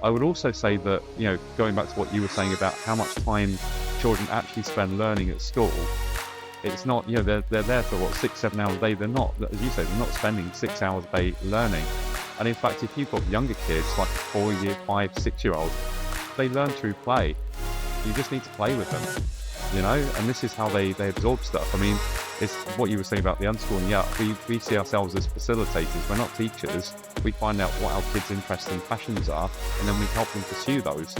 I would also say that, going back to what you were saying about how much time children actually spend learning at school, it's not, they're there for 6-7 hours a day. They're not, as you say, they're not spending 6 hours a day learning. And in fact, if you've got younger kids, like a 4-year, 5, 6-year-old, they learn through play. You just need to play with them, and this is how they absorb stuff. I mean, it's what you were saying about the unschooling. Yeah, we see ourselves as facilitators. We're not teachers. We find out what our kids' interests and passions are, and then we help them pursue those.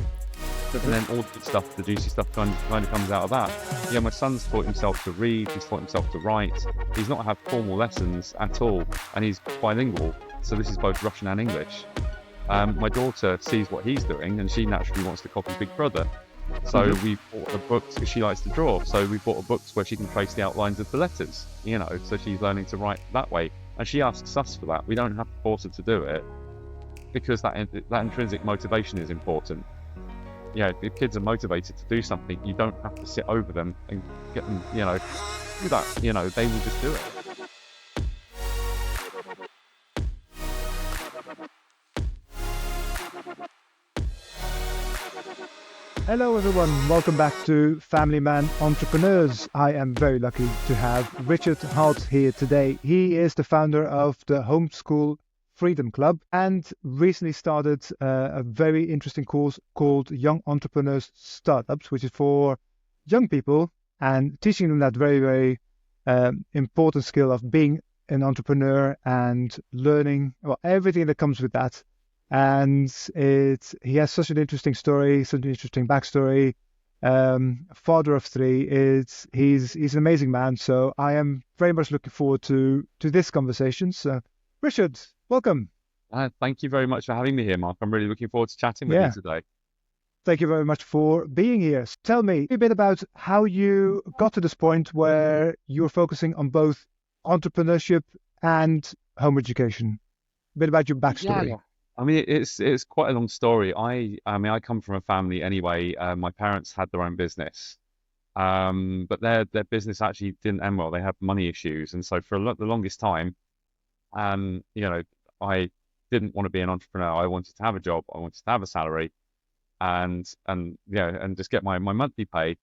And then all the good stuff, the juicy stuff kind of comes out of that. Yeah, my son's taught himself to read, he's taught himself to write. He's not had formal lessons at all, and he's bilingual. So this is both Russian and English. My daughter sees what he's doing, and she naturally wants to copy Big Brother. So we bought her books because she likes to draw. So we bought her books where she can trace the outlines of the letters, so she's learning to write that way. And she asks us for that. We don't have to force her to do it because that intrinsic motivation is important. Yeah, if kids are motivated to do something, you don't have to sit over them and get them, do that. They will just do it. Hello everyone, welcome back to Family Man Entrepreneurs. I am very lucky to have Richard Hart here today. He is the founder of the Homeschool Freedom Club and recently started a very interesting course called Young Entrepreneurs Startups, which is for young people and teaching them that very, very important skill of being an entrepreneur and learning everything that comes with that. And he has such an interesting story, such an interesting backstory. Father of 3, he's an amazing man. So I am very much looking forward to this conversation. So Richard, welcome. Thank you very much for having me here, Mark. I'm really looking forward to chatting with you today. Thank you very much for being here. Tell me a bit about how you got to this point where you're focusing on both entrepreneurship and home education. A bit about your backstory. Yeah. I mean, it's quite a long story. I come from a family anyway. My parents had their own business, but their business actually didn't end well. They had money issues, and so for the longest time, I didn't want to be an entrepreneur. I wanted to have a job. I wanted to have a salary, and just get my monthly pay.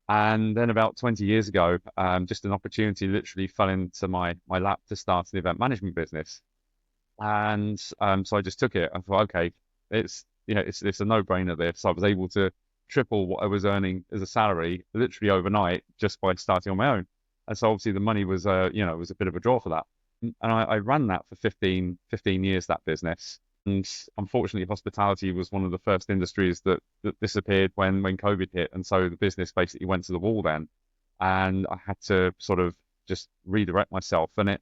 And then about 20 years ago, just an opportunity literally fell into my lap to start an event management business. And so I just took it. I thought, okay, it's a no-brainer this. I was able to triple what I was earning as a salary literally overnight just by starting on my own. And so obviously the money was was a bit of a draw for that. And I ran that for 15 years, that business. And unfortunately, hospitality was one of the first industries that disappeared when COVID hit. And so the business basically went to the wall then. And I had to sort of just redirect myself. And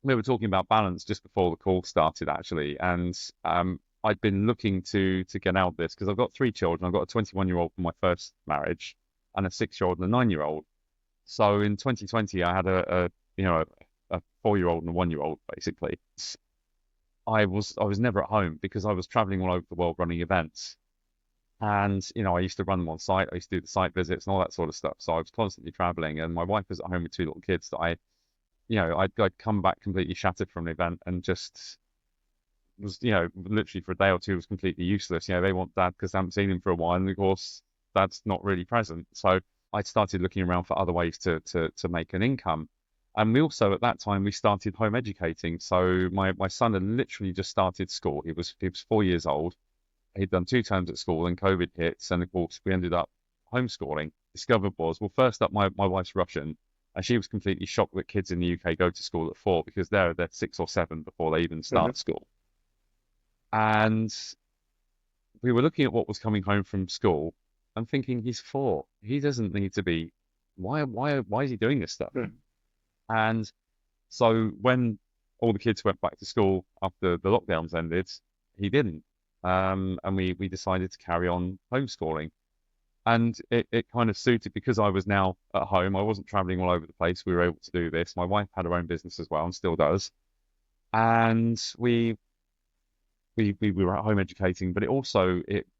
we were talking about balance just before the call started, actually, and I'd been looking to get out of this because I've got 3 children. I've got a 21-year-old from my first marriage and a 6-year-old and a 9-year-old. So in 2020, I had a 4-year-old and a 1-year-old, basically. I was never at home because I was traveling all over the world running events. And, I used to run them on site. I used to do the site visits and all that sort of stuff. So I was constantly traveling, and my wife was at home with 2 little kids that I'd come back completely shattered from an event and just was, literally for a day or two was completely useless. They want dad because they haven't seen him for a while, and of course dad's not really present. So I started looking around for other ways to make an income. And we also, at that time, we started home educating. So my son had literally just started school. He was 4 years old. He'd done 2 terms at school, and COVID hits, and of course we ended up homeschooling. Discovered was, well, first up, my wife's Russian. And she was completely shocked that kids in the UK go to school at 4 because they're 6 or 7 before they even start school. And we were looking at what was coming home from school and thinking, he's 4. He doesn't need to be. Why is he doing this stuff? And so when all the kids went back to school after the lockdowns ended, he didn't. And we decided to carry on homeschooling. And it kind of suited because I was now at home. I wasn't traveling all over the place. We were able to do this. My wife had her own business as well and still does. And we were at home educating, but it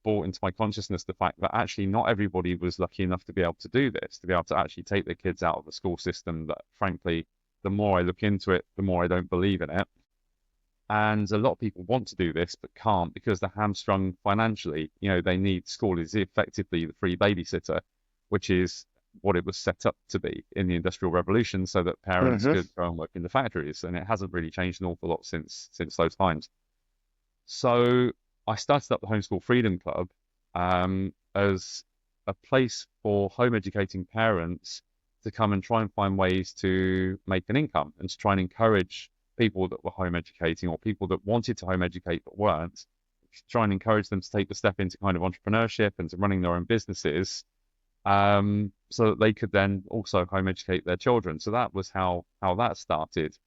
brought into my consciousness the fact that actually not everybody was lucky enough to be able to do this, to be able to actually take their kids out of the school system. That frankly, the more I look into it, the more I don't believe in it. And a lot of people want to do this but can't because they're hamstrung financially. They need school is effectively the free babysitter, which is what it was set up to be in the Industrial Revolution, so that parents Mm-hmm. could go and work in the factories. And it hasn't really changed an awful lot since those times. So I started up the Homeschool Freedom Club as a place for home educating parents to come and try and find ways to make an income and to try and encourage people that were home educating or people that wanted to home educate but weren't, to try and encourage them to take the step into kind of entrepreneurship and to running their own businesses, so that they could then also home educate their children. So that was how that started.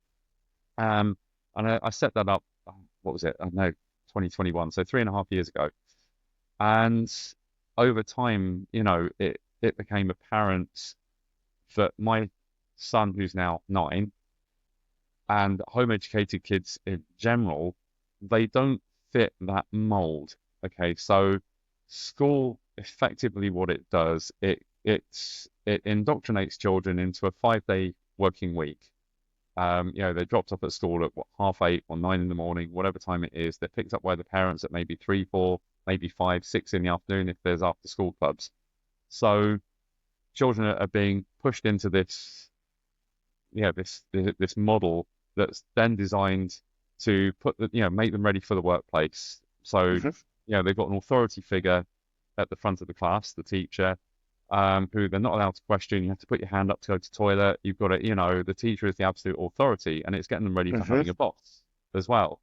And I set that up, what was it? I don't know, 2021, so 3.5 years ago. And over time, it became apparent that my son, who's now 9, and home educated kids in general, they don't fit that mold. Okay, so school effectively what it does, it indoctrinates children into a 5-day working week. They're dropped off at school at 8:30 or 9 in the morning, whatever time it is. They're picked up by the parents at maybe 3, 4, maybe 5, 6 in the afternoon if there's after school clubs. So children are being pushed into this model that's then designed to make them ready for the workplace. So, Mm-hmm. they've got an authority figure at the front of the class, the teacher, who they're not allowed to question. You have to put your hand up to go to the toilet. You've got to, the teacher is the absolute authority, and it's getting them ready for Mm-hmm. having a boss as well.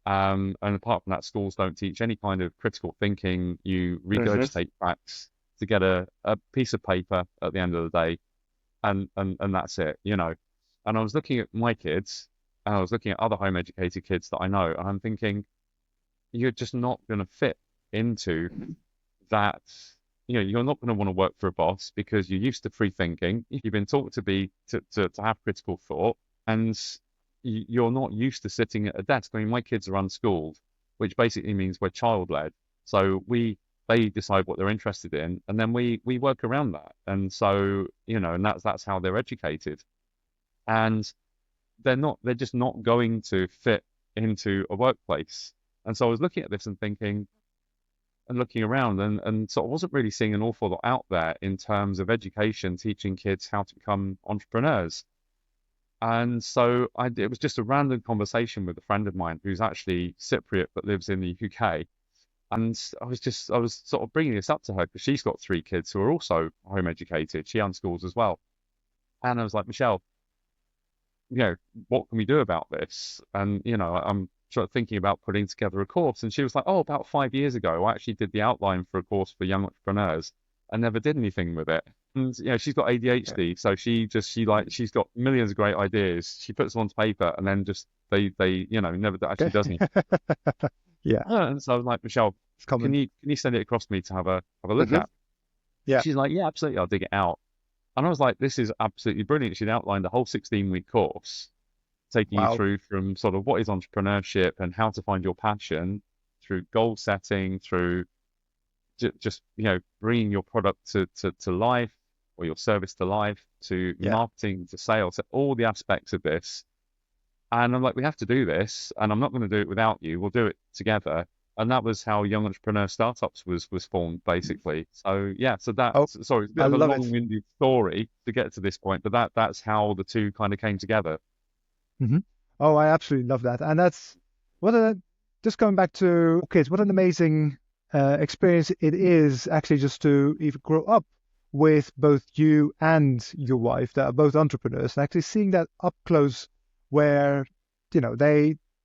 And apart from that, schools don't teach any kind of critical thinking. You Mm-hmm. regurgitate facts to get a piece of paper at the end of the day, and that's it. And I was looking at my kids, and I was looking at other home educated kids that I know, and I'm thinking, you're just not going to fit into that. You're not going to want to work for a boss because you're used to free thinking. You've been taught to have critical thought, and you're not used to sitting at a desk. I mean, my kids are unschooled, which basically means we're child led. So they decide what they're interested in, and then we work around that. And so, and that's how they're educated. And they're just not going to fit into a workplace. And so I was looking at this and thinking and looking around, and sort of wasn't really seeing an awful lot out there in terms of education, teaching kids how to become entrepreneurs. And so it was just a random conversation with a friend of mine who's actually Cypriot but lives in the UK. And I was sort of bringing this up to her because she's got 3 kids who are also home educated. She unschools as well. And I was like, Michelle, what can we do about this? And, I'm sort of thinking about putting together a course. And she was like, oh, about 5 years ago, I actually did the outline for a course for young entrepreneurs and never did anything with it. And, she's got ADHD. So she's got millions of great ideas. She puts them onto paper and then just, they never actually does anything. Yeah, And so I was like, Michelle, it's can common. you send it across to me to have a look Mm-hmm. at? Yeah. She's like, yeah, absolutely. I'll dig it out. And I was like, this is absolutely brilliant. She'd outlined a whole 16-week course, taking you Wow. through from sort of what is entrepreneurship and how to find your passion, through goal setting, through just, bringing your product to life or your service to life, to Yeah. marketing, to sales, to all the aspects of this. And I'm like, we have to do this, and I'm not going to do it without you. We'll do it together. And that was how Young Entrepreneur Startups was formed, basically. So yeah, so Oh, sorry, it's a bit I of a love it. long-winded story to get to this point, but that's how the two kind of came together. Mm-hmm. Oh, I absolutely love that. And that's what a just going back to kids, what an amazing experience it is actually just to even grow up with both you and your wife that are both entrepreneurs and actually seeing that up close where,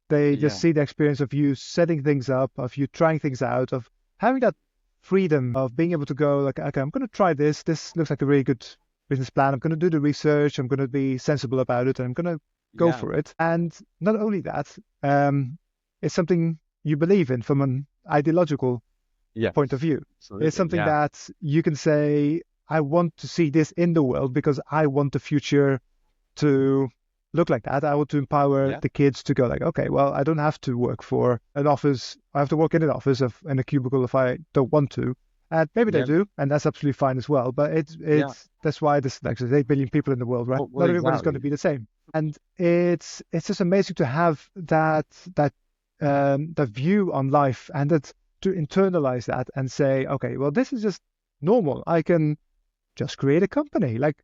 they just Yeah, see the experience of you setting things up, of you trying things out, of having that freedom of being able to go like, okay, I'm going to try this. This looks like a really good business plan. I'm going to do the research. I'm going to be sensible about it, and I'm going to go yeah, for it. And not only that, it's something you believe in from an ideological yes, point of view. It's absolutely, something yeah, that you can say, I want to see this in the world because I want the future to look like that. I want to empower yeah, the kids to go like, okay, well, I don't have to work for an office. I have to work in an office in a cubicle if I don't want to. And maybe they Yeah. do, and that's absolutely fine as well. But Yeah. that's why there's 8 billion people in the world, right? Well, Not everybody's going to exactly. be the same. And it's just amazing to have that view on life, and that to internalize that and say, okay, well, this is just normal. I can just create a company. Like,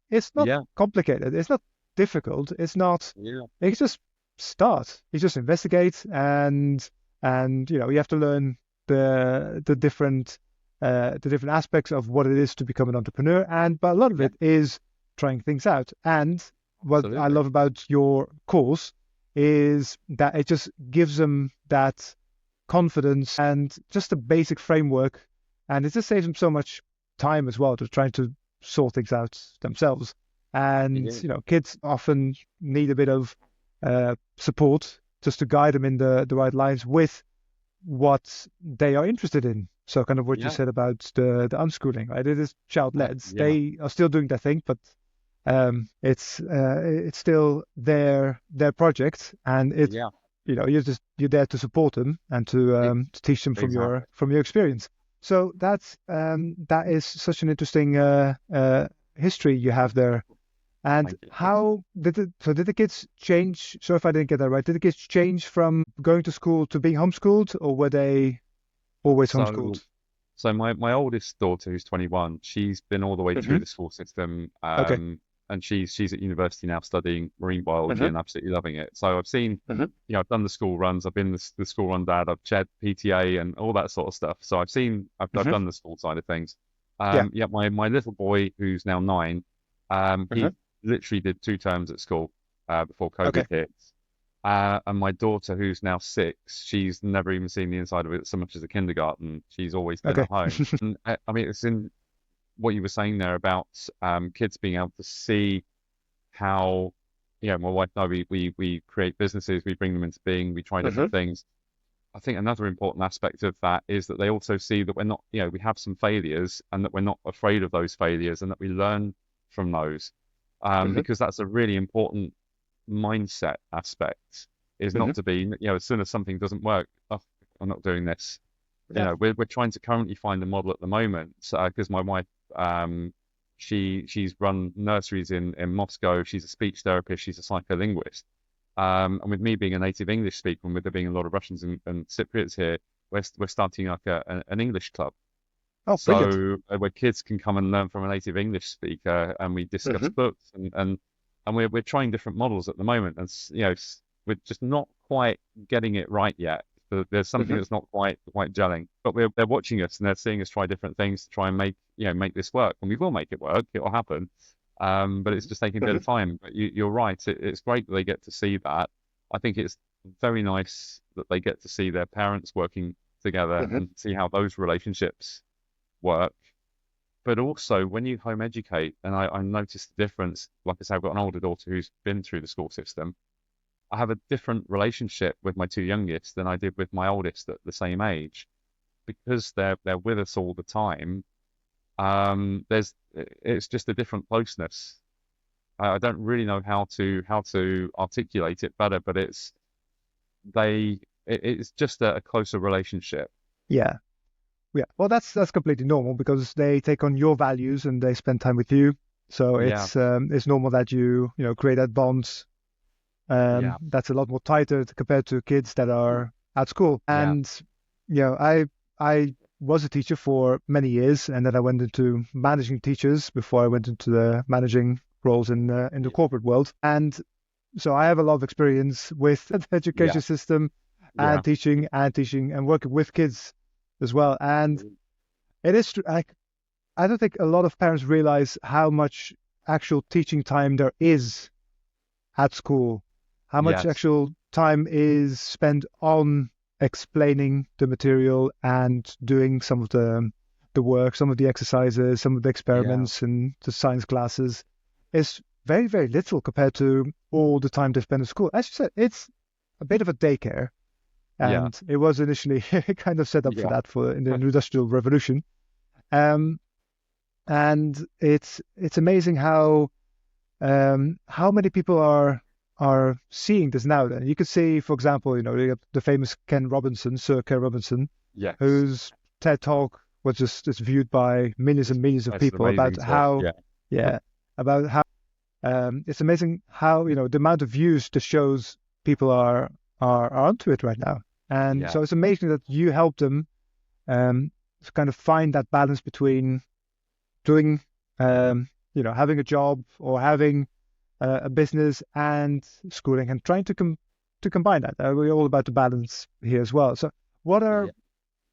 it's not Yeah. complicated. It's not difficult. It's not. Yeah. It's just start. You just investigate, and you have to learn the different aspects of what it is to become an entrepreneur. But a lot of Yeah. it is trying things out. And what I Absolutely. love about your course is that it just gives them that confidence and just a basic framework, and it just saves them so much time as well to trying to sort things out themselves. And Yeah. kids often need a bit of support just to guide them in the right lines with what they are interested in. So kind of what you Yeah. said about the unschooling, right? It is child-led. Yeah. They are still doing their thing, but it's still their project, and Yeah. you're there to support them and to teach them Exactly. from your experience. So that is such an interesting history you have there. And Thank you. how did the kids change? So if I didn't get that right, did the kids change from going to school to being homeschooled, or were they always So, homeschooled? so my oldest daughter, who's 21, she's been all the way through Hmm. the school system, Okay. and she's at university now studying marine biology Hmm. and absolutely loving it. So I've seen, Hmm. I've done the school runs, I've been the school run dad, I've chaired PTA and all that sort of stuff. So I've Hmm. done the school side of things. Yeah. Yeah, my little boy, who's now 9, Hmm. he literally did 2 terms at school before Okay. COVID hit. And my daughter, who's now 6, she's never even seen the inside of it so much as a kindergarten. She's always been Okay. at home. And I mean, it's in what you were saying there about kids being able to see how, my wife and I, we create businesses, we bring them into being, we try different Hmm. things. I think another important aspect of that is that they also see that we're not, we have some failures and that we're not afraid of those failures and that we learn from those. Hmm. Because that's a really important mindset aspect is Hmm. not to be, as soon as something doesn't work, oh, I'm not doing this. Yeah. We're trying to currently find a model at the moment because my wife, she's run nurseries in Moscow. She's a speech therapist. She's a psycholinguist. And with me being a native English speaker and with there being a lot of Russians and Cypriots here, we're starting like an English club. Oh, brilliant. So where kids can come and learn from a native English speaker, and we discuss Hmm. books and we're trying different models at the moment, and we're just not quite getting it right yet. There's something Hmm. that's not quite gelling, but they're watching us and they're seeing us try different things to try and make this work, and we will make it work. It will happen, but it's just taking a bit Hmm. of time. But you're right. It's great that they get to see that. I think it's very nice that they get to see their parents working together Hmm. and see how those relationships work. But also, when you home educate, and I noticed the difference, like I say, I've got an older daughter who's been through the school system. I have a different relationship with my 2 youngest than I did with my oldest at the same age because they're with us all the time. It's just a different closeness. I don't really know how to articulate it better, but it's just a closer relationship. Yeah. Yeah. Well, that's completely normal because they take on your values and they spend time with you. So Yeah, it's normal that you create that bond. yeah, That's a lot more tighter compared to kids that are at school. yeah, And I was a teacher for many years, and then I went into managing teachers before I went into the managing roles in the corporate world. And so I have a lot of experience with the yeah, education system yeah, and teaching and working with kids as well. And it is true. I don't think a lot of parents realize how much actual teaching time there is at school, how much yes, actual time is spent on explaining the material and doing some of the work, some of the exercises, some of the yeah, experiments and the science classes is very, very little compared to all the time they spend in school. As you said, it's a bit of a daycare, yeah, and it was initially kind of set up for yeah, that for in the Industrial Revolution. Um, and it's amazing how many people are seeing this now. Then you could see, for example, you have the famous Ken Robinson, Sir Ken Robinson, yes, whose TED Talk. was just viewed by millions and millions of That's people, about amazing to, how, yeah, yeah, about how it's amazing how, the amount of views just shows people are onto it right now. And yeah, so it's amazing that you help them to kind of find that balance between doing, having a job or having a business and schooling, and trying to combine that. We're all about the balance here as well. So what are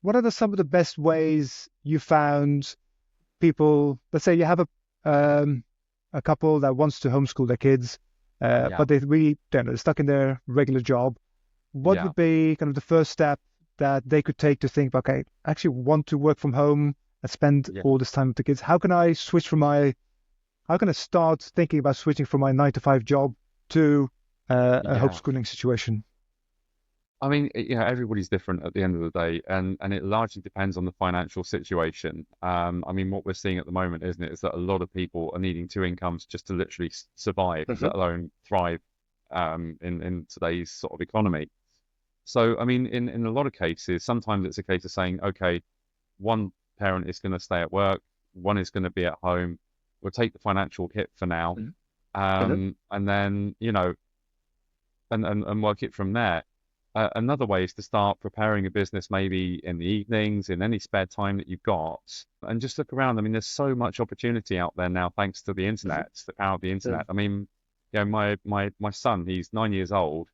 yeah, some of the best ways you found people? Let's say you have a couple that wants to homeschool their kids, yeah, but they're stuck in their regular job. What yeah, would be kind of the first step that they could take to think, okay, I actually want to work from home and spend yeah, all this time with the kids? How can I start thinking about switching from my 9 to 5 job to a yeah. homeschooling situation? I mean, everybody's different at the end of the day, and it largely depends on the financial situation. I mean, what we're seeing at the moment, isn't it, is that a lot of people are needing two incomes just to literally survive, Hmm. let alone thrive, in today's sort of economy. So, I mean, in a lot of cases, sometimes it's a case of saying, okay, one parent is going to stay at work, one is going to be at home. We'll take the financial hit for now, Hmm. Hmm. and then, and work it from there. Another way is to start preparing a business maybe in the evenings, in any spare time that you've got, and just look around. I mean, there's so much opportunity out there now thanks to the Hmm. internet, the power of the Yeah. internet. I mean, my son, he's 9 years old.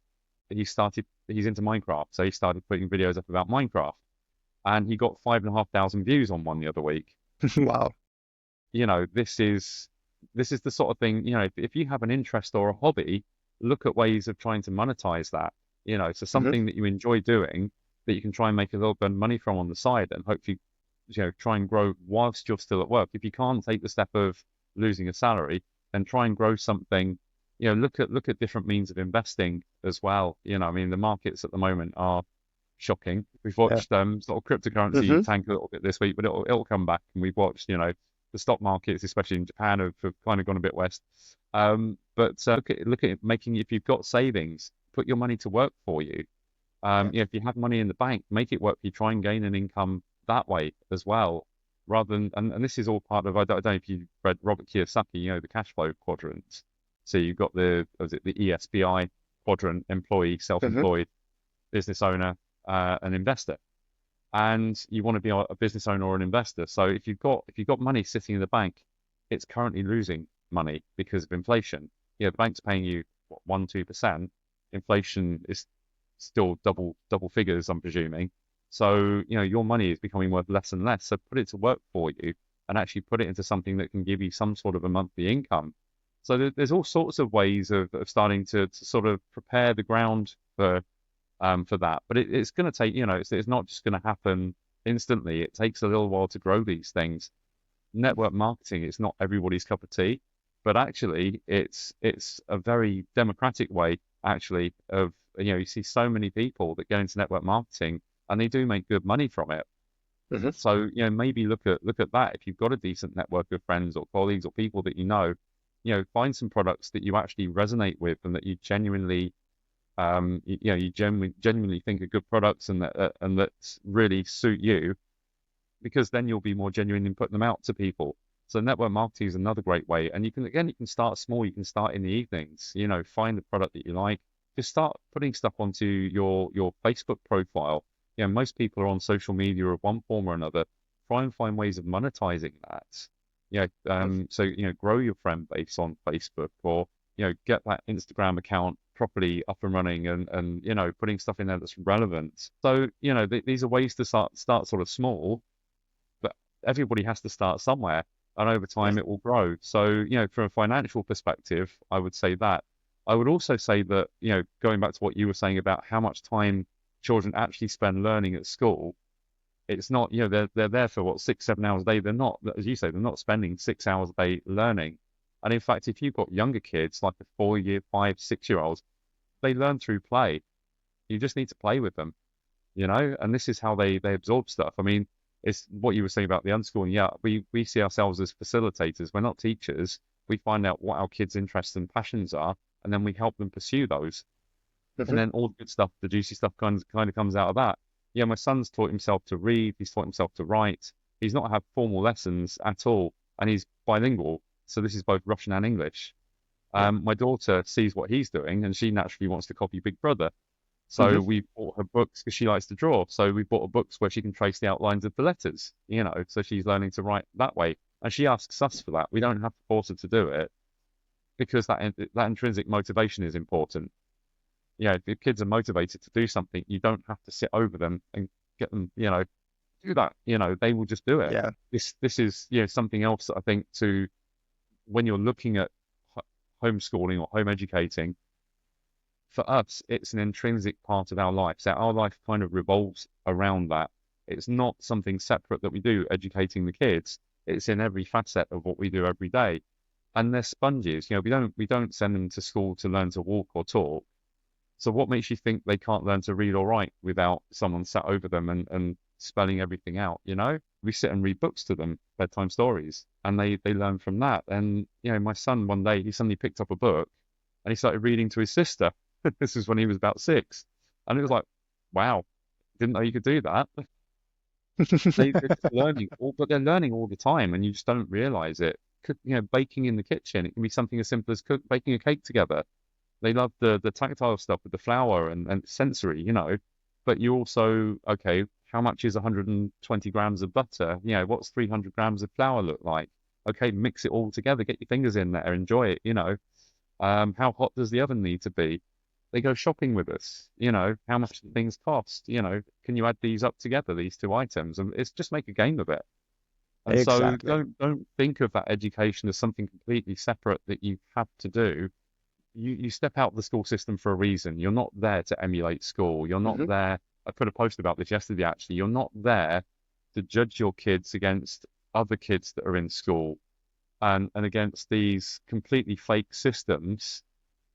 He's into Minecraft, so he started putting videos up about Minecraft, and he got 5,500 views on one the other week. Wow. This is the sort of thing, if you have an interest or a hobby, look at ways of trying to monetize that. So Hmm. something that you enjoy doing that you can try and make a little bit of money from on the side, and hopefully, try and grow whilst you're still at work. If you can't take the step of losing a salary, then try and grow something. Look at different means of investing as well. I mean, the markets at the moment are shocking. We've Yeah. watched sort of cryptocurrency Hmm. tank a little bit this week, but it'll come back. And we've watched, the stock markets, especially in Japan, have kind of gone a bit west. But look at making, if you've got savings, put your money to work for you. Yeah. If you have money in the bank, make it work for you. Try and gain an income that way as well, rather than, and this is all part of, I don't know if you've read Robert Kiyosaki, the cash flow quadrant. So you've got the ESBI quadrant: employee, Hmm. self-employed, business owner, an investor. And you want to be a business owner or an investor. So if you've got money sitting in the bank, it's currently losing money because of inflation. The bank's paying you what, 1-2%. Inflation is still double figures, I'm presuming. So your money is becoming worth less and less. So put it to work for you, and actually put it into something that can give you some sort of a monthly income. So there's all sorts of ways of starting to sort of prepare the ground for that. But it's going to take, it's not just going to happen instantly. It takes a little while to grow these things. Network marketing is not everybody's cup of tea, but actually it's a very democratic way actually of, you see so many people that get into network marketing, and they do make good money from it. Hmm. So, maybe look at that. If you've got a decent network of friends or colleagues or people that find some products that you actually resonate with and that you genuinely you genuinely think are good products, and that really suit you, because then you'll be more genuine in putting them out to people. So network marketing is another great way, and you can start small. You can start in the evenings. Find the product that you like. Just start putting stuff onto your Facebook profile. Most people are on social media of one form or another. Try and find ways of monetizing that. So grow your friend base on Facebook, or get that Instagram account properly up and running, and putting stuff in there that's relevant. So these are ways to start sort of small, but everybody has to start somewhere, and over time it will grow. So from a financial perspective, I would say that. I would also say that, going back to what you were saying about how much time children actually spend learning at school, it's not, they're there for what, 6-7 hours a day. They're not, as you say, they're not spending 6 hours a day learning. And in fact, if you've got younger kids, like a 4-year, 5, 6-year-olds, they learn through play. You just need to play with them, and this is how they absorb stuff. I mean, it's what you were saying about the unschooling. Yeah, we see ourselves as facilitators. We're not teachers. We find out what our kids' interests and passions are, and then we help them pursue those. And Hmm. then all the good stuff, the juicy stuff, kind of comes out of that. My son's taught himself to read. He's taught himself to write. He's not had formal lessons at all, and he's bilingual. So this is both Russian and English. Yeah. My daughter sees what he's doing, and she naturally wants to copy Big Brother. So Hmm. we bought her books because she likes to draw. So we bought her books where she can trace the outlines of the letters, so she's learning to write that way. And she asks us for that. We don't have to force her to do it because that intrinsic motivation is important. If kids are motivated to do something, you don't have to sit over them and get them, do that. They will just do it. Yeah. This is, something else that I think when you're looking at homeschooling or home educating, for us, it's an intrinsic part of our life. So our life kind of revolves around that. It's not something separate that we do educating the kids. It's in every facet of what we do every day. And they're sponges. We don't send them to school to learn to walk or talk. So what makes you think they can't learn to read or write without someone sat over them and spelling everything out, We sit and read books to them, bedtime stories, and they learn from that. And, my son one day, he suddenly picked up a book and he started reading to his sister. This is when he was about 6. And it was like, wow, didn't know you could do that. They're just learning, but they're learning all the time, and you just don't realize it. Baking in the kitchen, it can be something as simple as baking a cake together. They love the tactile stuff with the flour and sensory, But you also, okay, how much is 120 grams of butter? What's 300 grams of flour look like? Okay, mix it all together, get your fingers in there, enjoy it, How hot does the oven need to be? They go shopping with us, how much do things cost? Can you add these up together, these two items? And it's just make a game of it. And so Exactly. don't think of that education as something completely separate that you have to do. You step out of the school system for a reason. You're not there to emulate school. You're not Hmm. there. I put a post about this yesterday, actually. You're not there to judge your kids against other kids that are in school and against these completely fake systems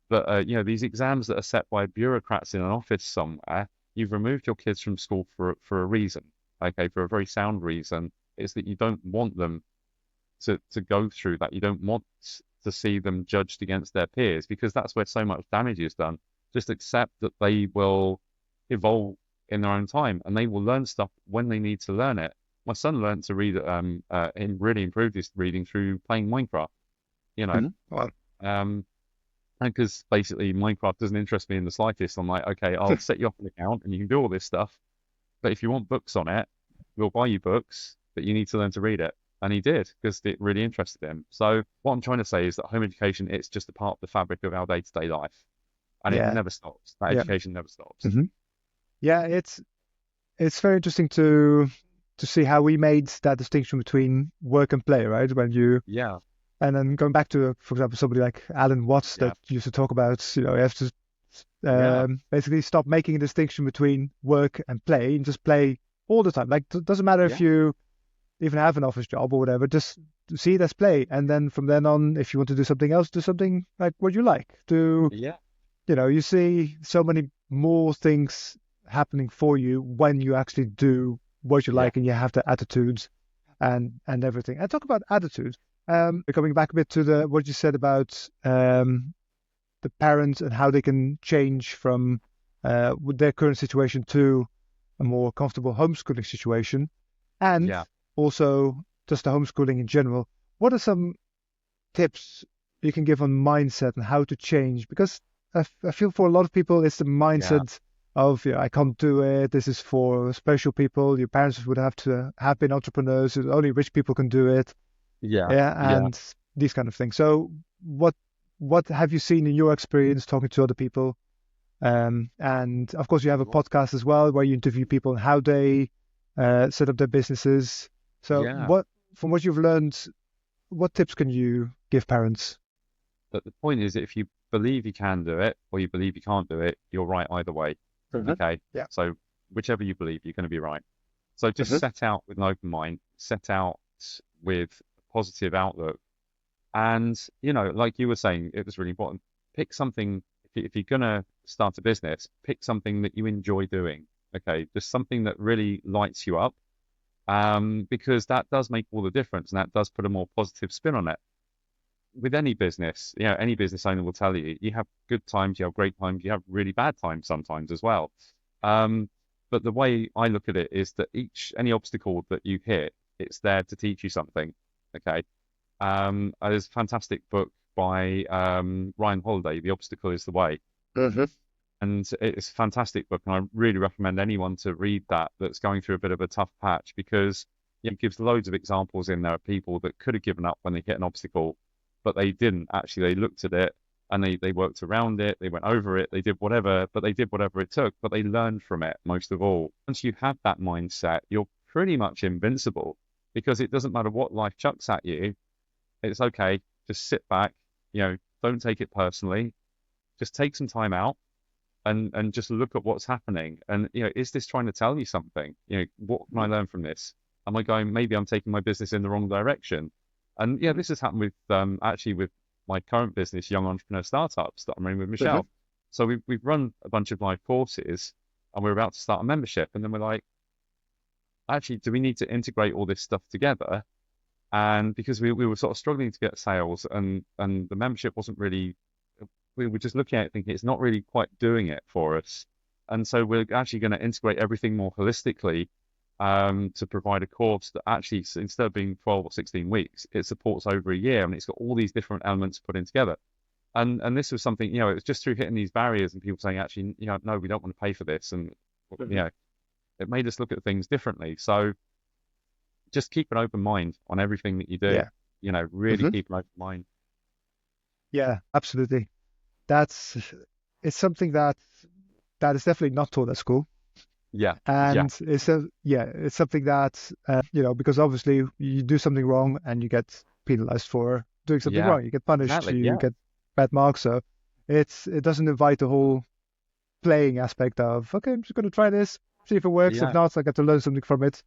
that, these exams that are set by bureaucrats in an office somewhere. You've removed your kids from school for a reason, okay, for a very sound reason. It's that you don't want them to go through that. You don't want to see them judged against their peers because that's where so much damage is done. Just accept that they will evolve in their own time and they will learn stuff when they need to learn it. My son learned to read and really improved his reading through playing Minecraft, you know. Hmm. Well, Um, and because basically Minecraft doesn't interest me in the slightest. I'm like, okay, I'll set you up an account and you can do all this stuff. But if you want books on it, we'll buy you books, but you need to learn to read it. And he did because it really interested him. So what I'm trying to say is that home education, it's just a part of the fabric of our day-to-day life. And it yeah. never stops. That Yeah. education never stops. Hmm. Yeah. It's very interesting to see how we made that distinction between work and play, right? Yeah, And then going back to, for example, somebody like Alan Watts yeah, that used to talk about, you have to yeah, basically stop making a distinction between work and play and just play all the time. Like, it doesn't matter if yeah, you even have an office job or whatever, just see it as play. And then from then on, if you want to do something else, do something like what you like. yeah, You see so many more things happening for you when you actually do what you yeah, like and you have the attitudes and everything. And talk about attitudes. Coming back a bit to the what you said about the parents and how they can change from with their current situation to a more comfortable homeschooling situation, and yeah, also just the homeschooling in general. What are some tips you can give on mindset and how to change? Because I feel for a lot of people, it's the yeah, mindset of, I can't do it. This is for special people. Your parents would have to have been entrepreneurs. Only rich people can do it. yeah, Yeah, yeah. and these kind of things. So what have you seen in your experience talking to other people? And of course, you have a podcast as well where you interview people and how they set up their businesses. So Yeah. from what you've learned, what tips can you give parents? But the point is, if you believe you can do it or you believe you can't do it, you're right either way. Hmm. Okay. Yeah. So whichever you believe, you're going to be right. So just Hmm. set out with an open mind, set out with a positive outlook. And, like you were saying, it was really important. Pick something, if you're going to start a business, pick something that you enjoy doing. Okay. Just something that really lights you up. Because that does make all the difference and that does put a more positive spin on it. With any business, any business owner will tell you, you have good times, you have great times, you have really bad times sometimes as well. Um, but the way I look at it is that any obstacle that you hit, it's there to teach you something. Okay. There's a fantastic book by Ryan Holiday, The Obstacle is the Way. Hmm. And it's a fantastic book, and I really recommend anyone to read that that's going through a bit of a tough patch, because it gives loads of examples in there of people that could have given up when they hit an obstacle, but they didn't. Actually, they looked at it and they worked around it, they went over it, they did whatever, but they did whatever it took, but they learned from it most of all. Once you have that mindset, you're pretty much invincible, because it doesn't matter what life chucks at you. It's okay. Just sit back, don't take it personally. Just take some time out and just look at what's happening. And, is this trying to tell you something? What can I learn from this? Am I going, maybe I'm taking my business in the wrong direction? And yeah, this has happened with, actually with my current business, Young Entrepreneur Startups, that I'm running with Hmm. Michelle. So we've run a bunch of live courses, and we're about to start a membership. And then we're like, actually, do we need to integrate all this stuff together? And because we were sort of struggling to get sales, and the membership wasn't really, we were just looking at it thinking it's not really quite doing it for us. And so we're actually going to integrate everything more holistically, to provide a course that actually, instead of being 12 or 16 weeks, it supports over a year, and it's got all these different elements put in together. And this was something, it was just through hitting these barriers and people saying, actually, no, we don't want to pay for this. And, Hmm. it made us look at things differently. So just keep an open mind on everything that you do, Yeah. really Hmm. keep an open mind. Yeah, absolutely. That's it's something that is definitely not taught at school. Yeah. Yeah. And it's something that because obviously you do something wrong and you get penalized for doing something Yeah. wrong. You get punished, Exactly. you Yeah. get bad marks. So it doesn't invite the whole playing aspect of, okay, I'm just going to try this, see if it works. If Yeah. not, I get to learn something from it.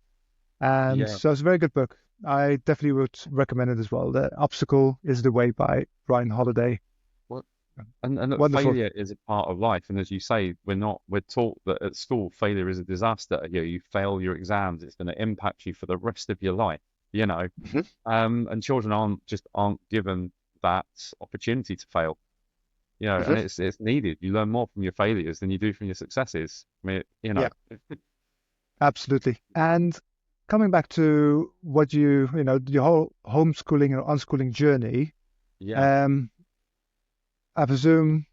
And Yeah. so it's a very good book. I definitely would recommend it as well. The Obstacle is the Way by Ryan Holiday. Well, and look, Wonderful. failure is a part of life. And as you say, we're taught that at school, failure is a disaster. You fail your exams, it's going to impact you for the rest of your life, you know. Mhm. And children aren't given that opportunity to fail, and Mhm. it's needed. You learn more from your failures than you do from your successes. I mean, Yeah, absolutely. And coming back to what your whole homeschooling and unschooling journey, yeah, um, I presume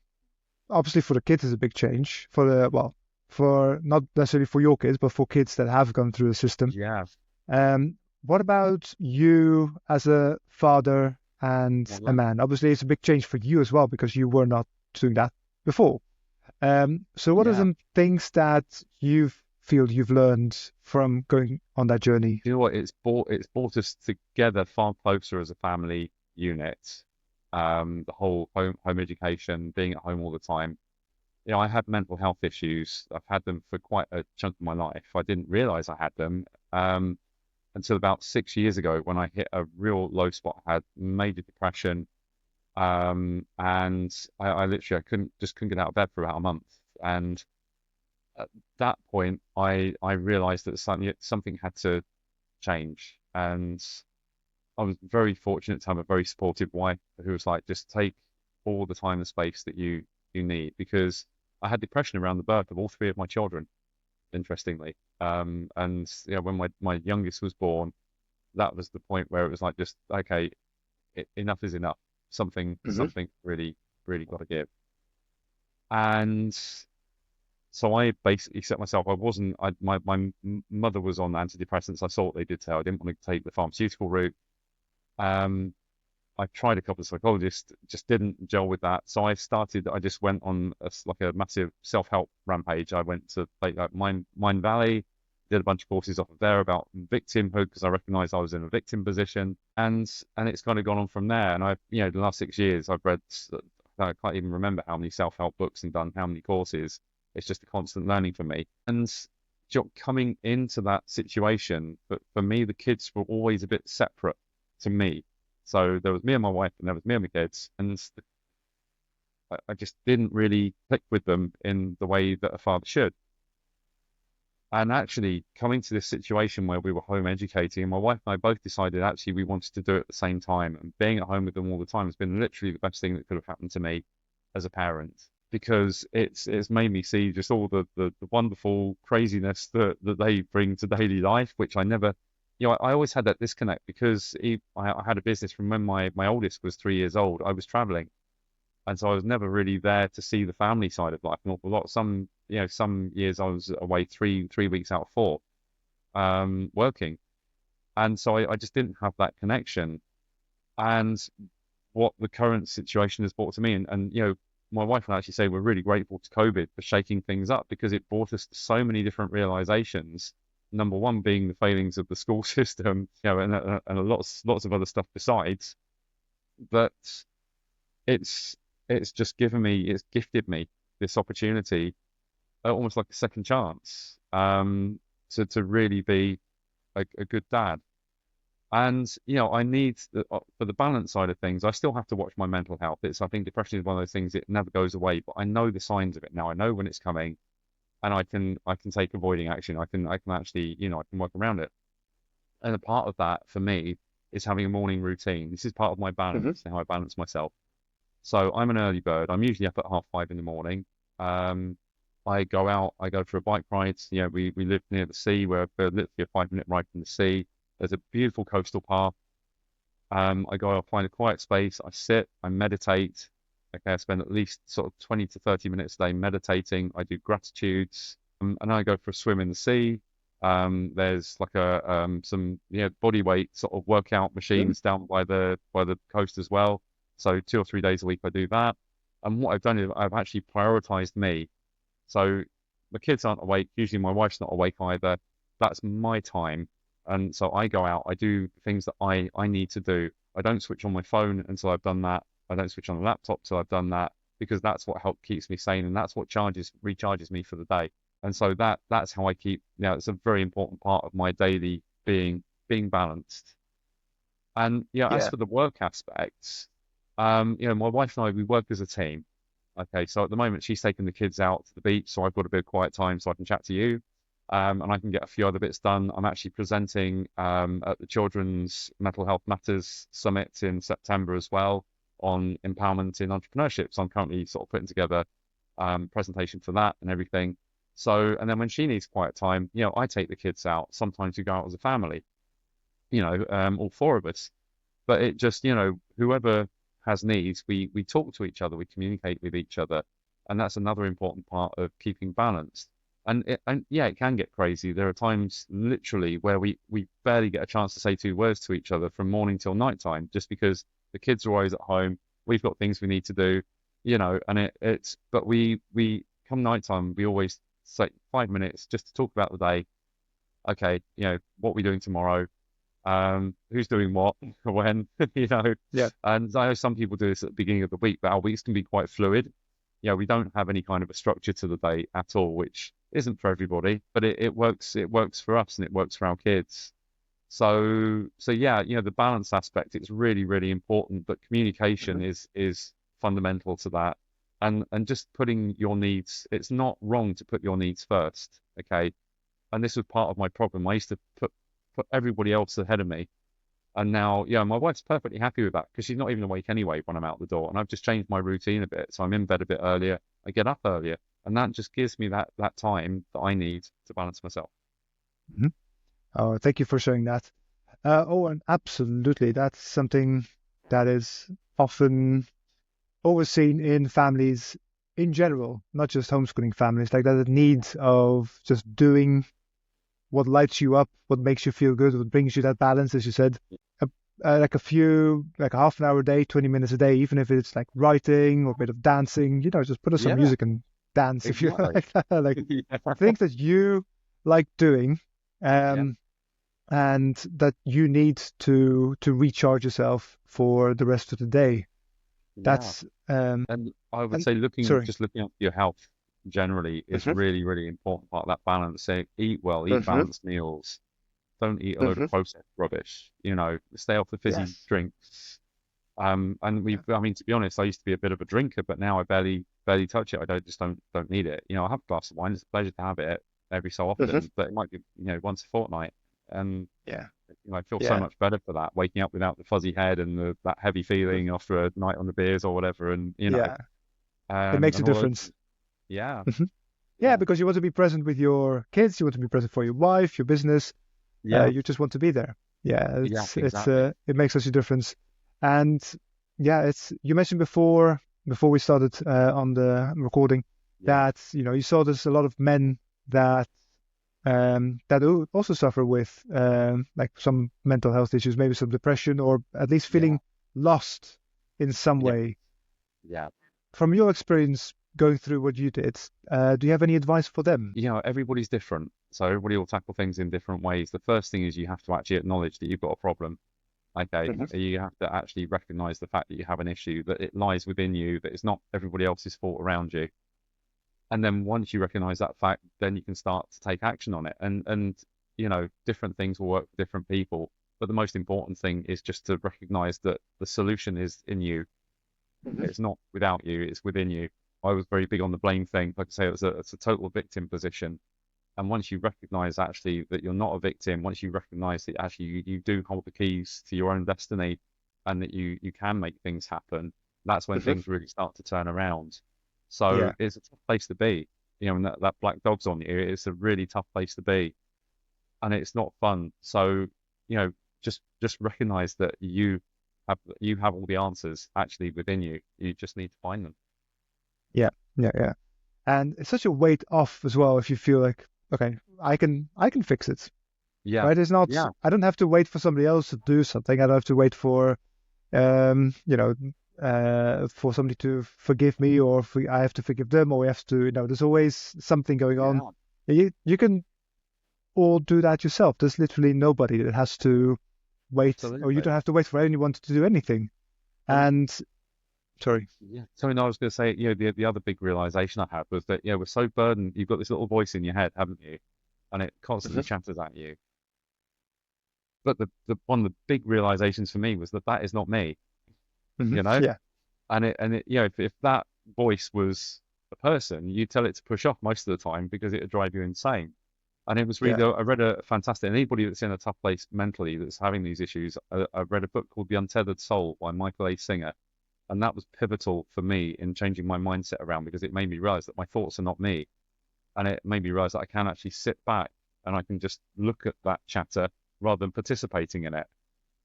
obviously for the kids is a big change for not necessarily for your kids, but for kids that have gone through the system. yeah. What about you as a father and a Well, man? Obviously, it's a big change for you as well because you were not doing that before. So what are yeah. some things that you feel you've learned from going on that journey? You know what? It's brought us together far closer as a family unit. The whole home education, being at home all the time. I had mental health issues. I've had them for quite a chunk of my life. I didn't realize I had them, until about 6 years ago, when I hit a real low spot. I had major depression, and I literally I couldn't get out of bed for about a month. And at that point, I realized that something had to change. And I was very fortunate to have a very supportive wife who was like, just take all the time and space that you need, because I had depression around the birth of all three of my children, interestingly. And when my youngest was born, that was the point where it was like, just okay, enough is enough. Something Hmm. something really really got to give. And so I basically set myself. I wasn't. My mother was on antidepressants. I saw what they did to her. I didn't want to take the pharmaceutical route. Um, I tried a couple of psychologists, just didn't gel with that. So I just went on like a massive self-help rampage. I went to like Mind Valley, did a bunch of courses off of there about victimhood, because I recognized I was in a victim position. And it's kind of gone on from there. And the last 6 years, I've read, I can't even remember how many self-help books and done how many courses. It's just a constant learning for me. And coming into that situation, but for me, the kids were always a bit separate to me. So there was me and my wife, and there was me and my kids, and I just didn't really click with them in the way that a father should. And actually, coming to this situation where we were home educating, and my wife and I both decided actually we wanted to do it at the same time. And being at home with them all the time has been literally the best thing that could have happened to me as a parent, because it's made me see just all the wonderful craziness that they bring to daily life, which I never I always had that disconnect because I had a business from when my oldest was 3 years old. I was traveling, and so I was never really there to see the family side of life an awful lot. Some years I was away three weeks out of four, working, and so I just didn't have that connection. And what the current situation has brought to me, and my wife and I actually say we're really grateful to COVID for shaking things up because it brought us to so many different realizations. Number one being the failings of the school system, and lots of other stuff besides. But it's it's gifted me this opportunity, almost like a second chance, to really be a good dad. And I need for the balance side of things, I still have to watch my mental health. I think depression is one of those things, it never goes away, but I know the signs of it now. I know when it's coming, and I can take avoiding action. I can actually, I can work around it. And a part of that for me is having a morning routine. This is part of my Hmm. balance, how I balance myself. So I'm an early bird. I'm usually up at 5:30 in the morning. Um, I go out, I go for a bike ride. We live near the sea. We're literally a 5-minute ride from the sea. There's a beautiful coastal path. I go out, find a quiet space. I sit, I meditate. Okay, I spend at least sort of 20 to 30 minutes a day meditating. I do gratitudes, and I go for a swim in the sea. There's like some body weight sort of workout Hmm. machines down by the coast as well. So 2 or 3 days a week I do that. And what I've done is I've actually prioritized me. So the kids aren't awake. Usually my wife's not awake either. That's my time. And so I go out, I do things that I need to do. I don't switch on my phone until I've done that. I don't switch on the laptop till I've done that because that's what keeps me sane, and that's what recharges me for the day. And so that's how I keep, it's a very important part of my daily being balanced. And as Yeah. for the work aspects, my wife and I, we work as a team. Okay, so at the moment she's taking the kids out to the beach, so I've got a bit of quiet time so I can chat to you, and I can get a few other bits done. I'm actually presenting at the Children's Mental Health Matters Summit in September as well on empowerment in entrepreneurship. So I'm currently sort of putting together presentation for that and everything. So, and then when she needs quiet time, I take the kids out. Sometimes we go out as a family, all four of us. But it just, whoever has needs, we talk to each other, we communicate with each other, and that's another important part of keeping balanced. And yeah, it can get crazy. There are times literally where we barely get a chance to say two words to each other from morning till nighttime, just because the kids are always at home. We've got things we need to do, and it's but we come nighttime, we always say 5 minutes just to talk about the day. Okay, what we're doing tomorrow, who's doing what, when, Yeah. and I know some people do this at the beginning of the week, but our weeks can be quite fluid. We don't have any kind of a structure to the day at all, which isn't for everybody, but it works for us and it works for our kids. So yeah, the balance aspect, it's really, really important, but communication Hmm. is fundamental to that. And just putting your needs, it's not wrong to put your needs first, okay? And this was part of my problem. I used to put everybody else ahead of me. And now, my wife's perfectly happy with that because she's not even awake anyway when I'm out the door. And I've just changed my routine a bit. So I'm in bed a bit earlier. I get up earlier. And that just gives me that time that I need to balance myself. Hmm. Oh, thank you for sharing that. Oh, and absolutely, that's something that is often overseen in families in general, not just homeschooling families, like that need of just doing what lights you up, what makes you feel good, what brings you that balance, as you said. A, like a half an hour a day, 20 minutes a day, even if it's like writing or a bit of dancing, just put on some Yeah, music and dance if you exactly. like. Like Yeah. things that you like doing, Yeah. um, and that you need to recharge yourself for the rest of the day. Yeah. That's And I would and say sorry. just looking after your health generally is Hmm. really, really important part of that balance. So eat well, eat Hmm. balanced meals. Don't eat a load of Hmm. processed rubbish. Stay off the fizzy Yes. drinks. And Yeah. I mean, to be honest, I used to be a bit of a drinker, but now I barely touch it. I don't need it. I have a glass of wine. It's a pleasure to have it every so Hmm. often, but it might be, once a fortnight. And, Yeah. I feel so Yeah. much better for that, waking up without the fuzzy head and that heavy Mhm. feeling after a night on the beers or whatever. And, Yeah. It makes a and all those, difference. yeah, Hmm. Yeah, yeah, because you want to be present with your kids, you want to be present for your wife, your business, Yeah, You just want to be there. Yeah, yeah, exactly. it makes such a difference. And yeah, it's you mentioned before we started on the recording Yeah, that you saw there's a lot of men that also suffer with like some mental health issues, maybe some depression, or at least yeah, feeling lost in some yeah, way. yeah. From your experience going through what you did, do you have any advice for them? Everybody's different, so everybody will tackle things in different ways. The first thing is you have to actually acknowledge that you've got a problem. Okay, Hmm. you have to actually recognize the fact that you have an issue, that it lies within you, that it's not everybody else's fault around you. And then once you recognize that fact, then you can start to take action on it. And different things will work for different people. But the most important thing is just to recognize that the solution is in you. Hmm. It's not without you, it's within you. I was very big on the blame thing. Like I say, it's a total victim position. And once you recognize actually that you're not a victim, once you recognize that actually you do hold the keys to your own destiny and that you can make things happen, that's when Hmm. things really start to turn around. So Yeah, it's a tough place to be. And that black dog's on you, it's a really tough place to be. And it's not fun. So, you know, just recognize that you have all the answers actually within you. You just need to find them. yeah, yeah. And it's such a weight off as well if you feel like, okay, I can fix it, Yeah. right? It's not, Yeah. I don't have to wait for somebody else to do something. I don't have to wait for, um, you know, for somebody to forgive me or I have to forgive them or we have to, there's always something going on. Yeah. You can all do that yourself. There's literally nobody that has to wait, or you Absolutely. don't have to wait for anyone to do anything. And And sorry. yeah, something I was going to say, the other big realization I had was that, we're so burdened. You've got this little voice in your head, haven't you? And it constantly Mhm. chatters at you. But the one of the big realizations for me was that that is not me, Mhm. you know? Yeah, And if that voice was a person, you tell it to push off most of the time because it would drive you insane. And it was yeah, really, I read a fantastic, anybody that's in a tough place mentally that's having these issues, I read a book called The Untethered Soul by Michael A. Singer. And that was pivotal for me in changing my mindset around because it made me realize that my thoughts are not me. And it made me realize that I can actually sit back and I can just look at that chatter rather than participating in it.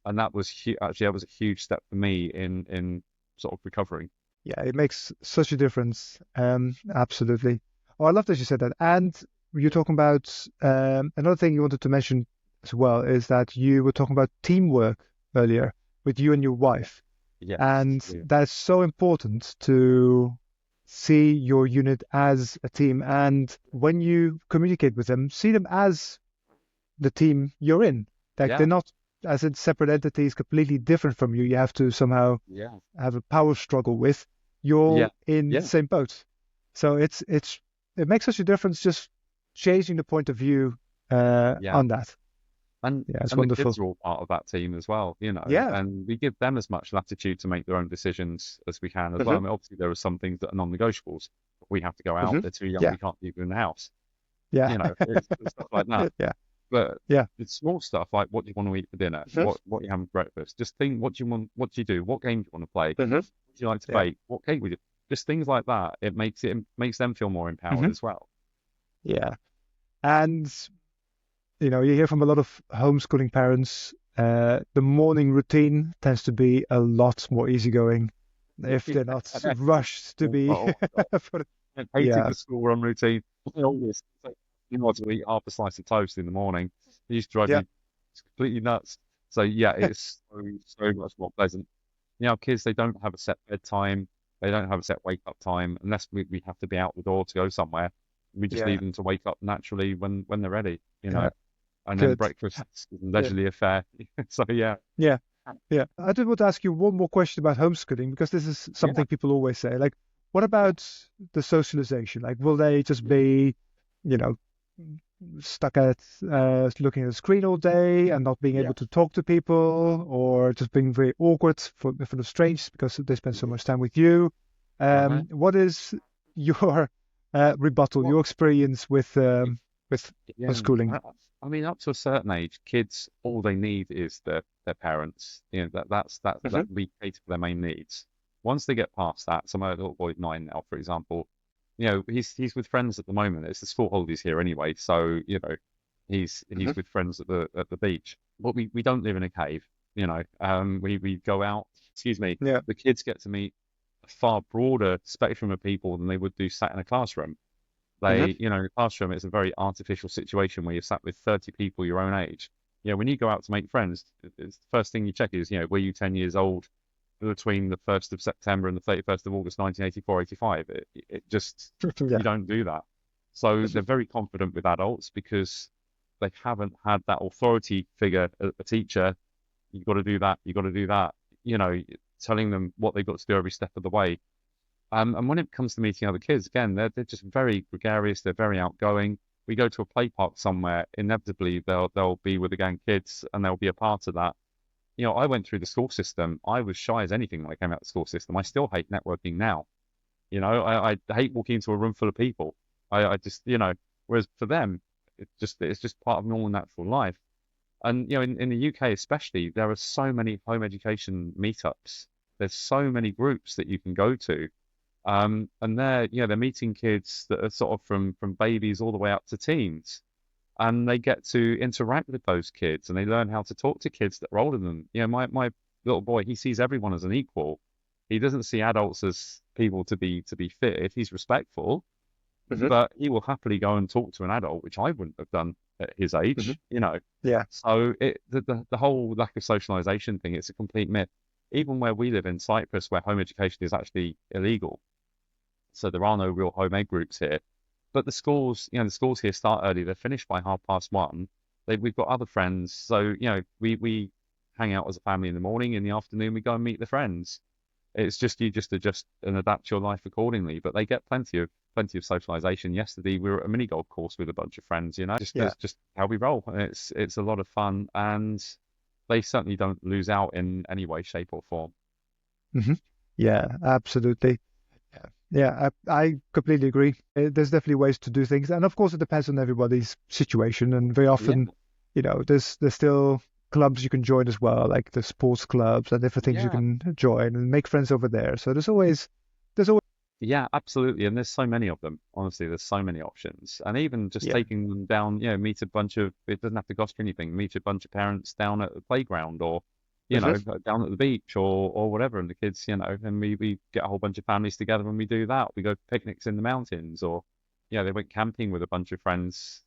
And that was actually that was a huge step for me in sort of recovering. yeah. It makes such a difference. Absolutely. Oh, I love that you said that. And you're talking about another thing you wanted to mention as well is that you were talking about teamwork earlier with you and your wife. Yes. And Yeah. that's so important to see your unit as a team. And when you communicate with them, see them as the team you're in. Like they're Yeah. not as in separate entities, completely different from you. You have to somehow Yeah. have a power struggle with. You're Yeah. all in the Yeah. same boat. So it makes such a difference just changing the point of view Yeah. on that. And Yeah, it's and the kids wonderful. are all part of that team as well, Yeah. and we give them as much latitude to make their own decisions as we can as well. I Hmm. mean, obviously there are some things that are non-negotiables. We have to go out. Hmm. They're too young. Yeah. We can't leave them in the house. Yeah. It's stuff like that. Yeah. But Yeah. it's small stuff like what do you want to eat for dinner? Hmm. What you having for breakfast? Just think what do you want? What do you do? What game do you want to play? Hmm. What do you like to Yeah. bake? What cake would you? Just things like that. It makes them feel more empowered Hmm. as well. Yeah. And you hear from a lot of homeschooling parents, the morning routine tends to be a lot more easygoing if they're not rushed to be. Oh my God. I hated Yeah, the school run routine. I always say, to eat half a slice of toast in the morning. It used to drive yeah, me completely nuts. So yeah, it's so much more pleasant. Kids, they don't have a set bedtime. They don't have a set wake up time unless we have to be out the door to go somewhere. We just yeah, leave them to wake up naturally when they're ready, yeah. and then Good. breakfast is a Yeah, leisurely affair. So yeah, yeah, yeah. I did want to ask you one more question about homeschooling because this is yeah, something people always say. Like, what about the socialization? Like, will they just be, you know, stuck at looking at a screen all day and not being yeah, able to talk to people, or just being very awkward for in front of strangers because they spend so yeah. much time with you? Uh-huh. What is your rebuttal, What? your experience with Yeah, homeschooling? I mean, up to a certain age, kids all they need is their parents. That Hmm. we cater for their main needs. Once they get past that, so my little boy 9 now, for example, he's with friends at the moment. It's the school holidays here anyway, so He's with friends at the beach. But we don't live in a cave, you know. We go out. Excuse me. Yeah. The kids get to meet a far broader spectrum of people than they would do sat in a classroom. Hmm. In a classroom, it's a very artificial situation where you're sat with 30 people your own age. When you go out to make friends, it's the first thing you check is, were you 10 years old between the 1st of September and the 31st of August, 1984, 85? It just, Yeah. you don't do that. So they're very confident with adults because they haven't had that authority figure, a teacher. You've got to do that. You've got to do that. Telling them what they've got to do every step of the way. And when it comes to meeting other kids, again, they're just very gregarious. They're very outgoing. We go to a play park somewhere, inevitably they'll be with the gang kids and they'll be a part of that. I went through the school system. I was shy as anything when I came out of the school system. I still hate networking now. I hate walking into a room full of people. I just, whereas for them, it's just part of normal natural life. And, in the UK especially, there are so many home education meetups. There's so many groups that you can go to. And they're meeting kids that are sort of from babies all the way up to teens. And they get to interact with those kids and they learn how to talk to kids that are older than them. My little boy, he sees everyone as an equal. He doesn't see adults as people to be feared. He's respectful, but he will happily go and talk to an adult, which I wouldn't have done at his age, Yeah. So the whole lack of socialization thing, it's a complete myth. Even where we live in Cyprus, where home education is actually illegal, so there are no real home ed groups here. But the schools here start early. They're finished by 1:30. We've got other friends, so we hang out as a family in the morning. In the afternoon, we go and meet the friends. It's just you just adjust and adapt your life accordingly. But they get plenty of socialization. Yesterday, we were at a mini golf course with a bunch of friends. That's just how we roll. And it's a lot of fun, and they certainly don't lose out in any way, shape, or form. Hmm. Yeah, absolutely. Yeah, I completely agree. There's definitely ways to do things, and of course, it depends on everybody's situation. And very often, there's still clubs you can join as well, like the sports clubs and different things you can join and make friends over there. So there's always. Yeah, absolutely. And there's so many of them. Honestly, there's so many options. And even just taking them down, meet a bunch of, it doesn't have to cost you anything, meet a bunch of parents down at the playground or, down at the beach or whatever. And the kids, and we get a whole bunch of families together and we do that. We go picnics in the mountains or, they went camping with a bunch of friends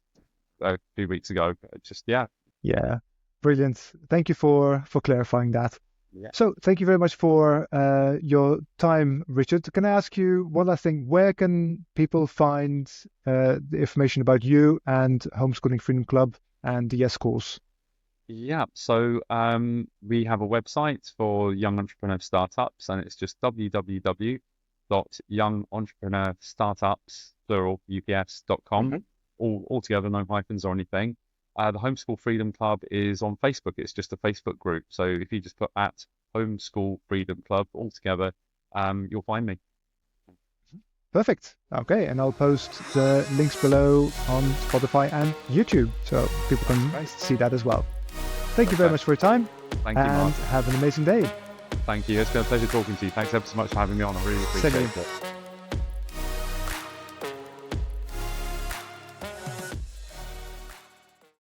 a few weeks ago. Yeah, brilliant. Thank you for clarifying that. Yeah. So thank you very much for your time, Richard. Can I ask you one last thing? Where can people find the information about you and Homeschooling Freedom Club and the YES course? Yeah, so we have a website for young entrepreneur startups, and it's just www.youngentrepreneurstartups, plural, ups.com, all together, no hyphens or anything. The Homeschool Freedom Club is on Facebook. It's just a Facebook group. So if you just put at Homeschool Freedom Club all together, you'll find me. Perfect. Okay, and I'll post the links below on Spotify and YouTube so people can see that as well. Thank you very much for your time. Thank you, and Mark. have an amazing day. Thank you. It's been a pleasure talking to you. Thanks ever so much for having me on. I really appreciate it.